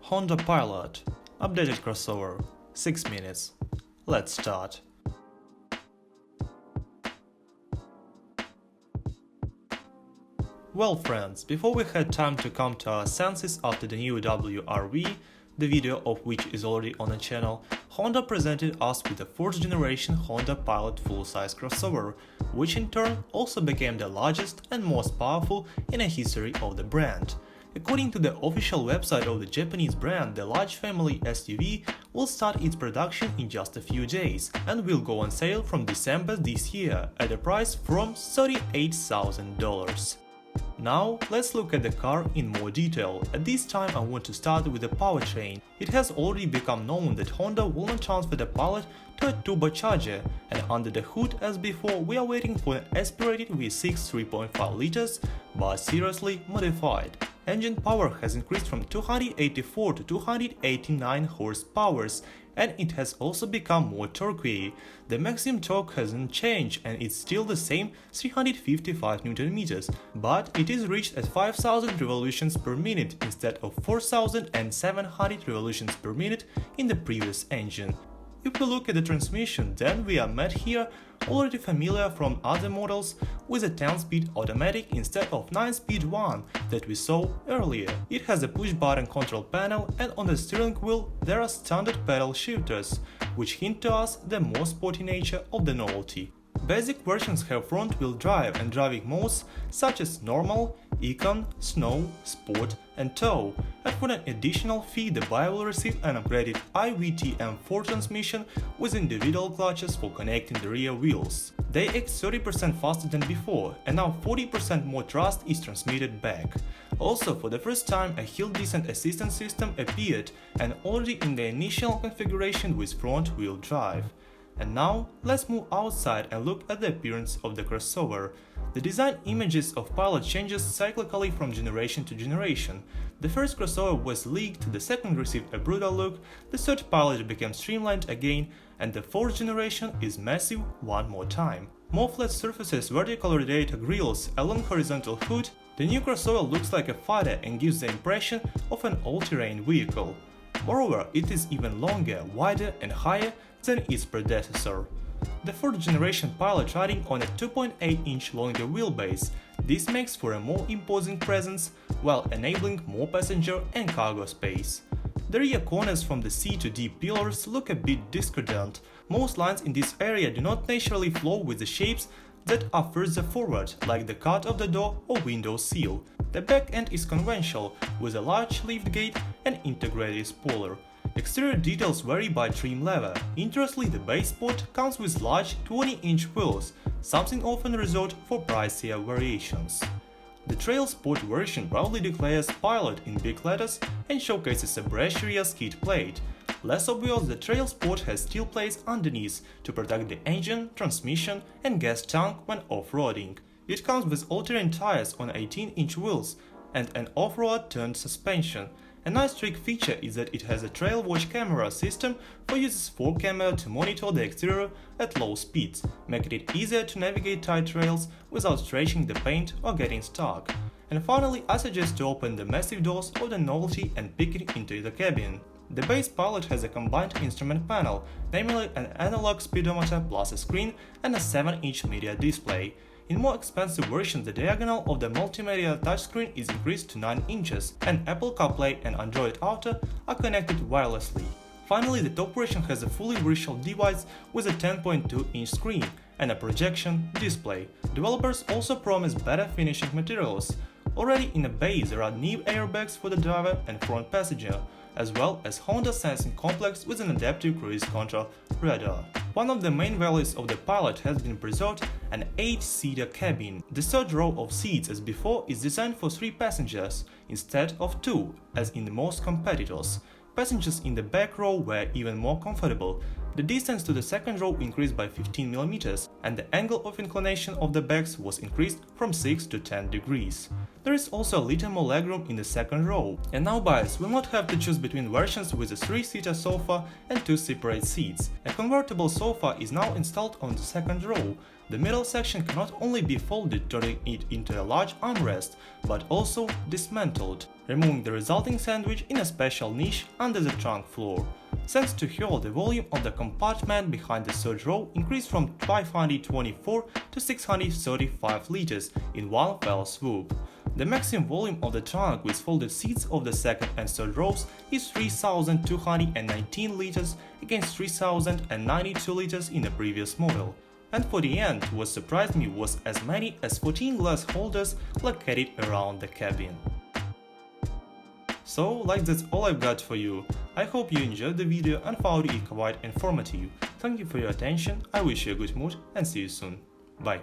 Honda Pilot, updated crossover, 6 minutes. Let's start. Well friends, before we had time to come to our senses after the new WRV, the video of which is already on the channel, Honda presented us with the 4th generation Honda Pilot full-size crossover, which in turn also became the largest and most powerful in the history of the brand. According to the official website of the Japanese brand, the large family SUV will start its production in just a few days and will go on sale from December this year at a price from $38,000. Now, let's look at the car in more detail. At this time I want to start with the powertrain. It has already become known that Honda will not transfer the Pilot to a turbocharger, and under the hood as before we are waiting for an aspirated V6 3.5 liters, but seriously modified. Engine power has increased from 284 to 289 horsepower, and it has also become more torquey. The maximum torque hasn't changed and it's still the same 355 Nm, but it is reached at 5000 revolutions per minute instead of 4700 revolutions per minute in the previous engine. If we look at the transmission, then we are met here, already familiar from other models, with a 10-speed automatic instead of 9-speed one that we saw earlier. It has a push-button control panel, and on the steering wheel there are standard pedal shifters, which hint to us the more sporty nature of the novelty. Basic versions have front-wheel drive and driving modes such as Normal, Econ, Snow, Sport and Tow, and for an additional fee the buyer will receive an upgraded IVT M4 transmission with individual clutches for connecting the rear wheels. They act 30% faster than before, and now 40% more thrust is transmitted back. Also, for the first time a hill descent assistance system appeared, and already in the initial configuration with front-wheel drive. And now, let's move outside and look at the appearance of the crossover. The design images of Pilot changes cyclically from generation to generation. The first crossover was leaked, the second received a brutal look, the third Pilot became streamlined again, and the fourth generation is massive one more time. More flat surfaces, vertical radiator grills, a long horizontal hood, the new crossover looks like a fighter and gives the impression of an all-terrain vehicle. Moreover, it is even longer, wider and higher than its predecessor. The 4th generation Pilot riding on a 2.8-inch longer wheelbase. This makes for a more imposing presence, while enabling more passenger and cargo space. The rear corners from the C to D pillars look a bit discordant. Most lines in this area do not naturally flow with the shapes that are further forward, like the cut of the door or window sill. The back end is conventional, with a large liftgate and integrated spoiler. Exterior details vary by trim level. Interestingly, the base spot comes with large 20-inch wheels, something often reserved for pricier variations. The Trail Sport version proudly declares Pilot in big letters and showcases a brash rear skid plate. Less obvious, the Trail Sport has steel plates underneath to protect the engine, transmission and gas tank when off-roading. It comes with all-terrain tires on 18-inch wheels and an off-road turned suspension. A nice trick feature is that it has a trail watch camera system for users 4 camera to monitor the exterior at low speeds, making it easier to navigate tight trails without stretching the paint or getting stuck. And finally, I suggest to open the massive doors of the novelty and peek into the cabin. The base Pilot has a combined instrument panel, namely an analog speedometer plus a screen and a 7-inch media display. In more expensive versions, the diagonal of the multimedia touchscreen is increased to 9 inches, and Apple CarPlay and Android Auto are connected wirelessly. Finally, the top version has a fully virtual device with a 10.2-inch screen and a projection display. Developers also promise better finishing materials. Already in the base there are knee airbags for the driver and front passenger, as well as Honda Sensing Complex with an adaptive cruise control radar. One of the main values of the Pilot has been preserved, an 8-seater cabin. The third row of seats as before is designed for 3 passengers instead of 2, as in most competitors. Passengers in the back row were even more comfortable. The distance to the second row increased by 15 mm, and the angle of inclination of the backs was increased from 6 to 10 degrees. There is also a little more legroom in the second row. And now buyers will not have to choose between versions with a 3-seater sofa and 2 separate seats. A convertible sofa is now installed on the second row. The middle section can not only be folded, turning it into a large armrest, but also dismantled, removing the resulting sandwich in a special niche under the trunk floor. Thanks to her, the volume of the compartment behind the third row increased from 524 to 635 liters in one fell swoop. The maximum volume of the trunk with folded seats of the second and third rows is 3,219 liters against 3,092 liters in the previous model. And for the end, what surprised me was as many as 14 glass holders located around the cabin. So, that's all I've got for you. I hope you enjoyed the video and found it quite informative. Thank you for your attention, I wish you a good mood and see you soon. Bye.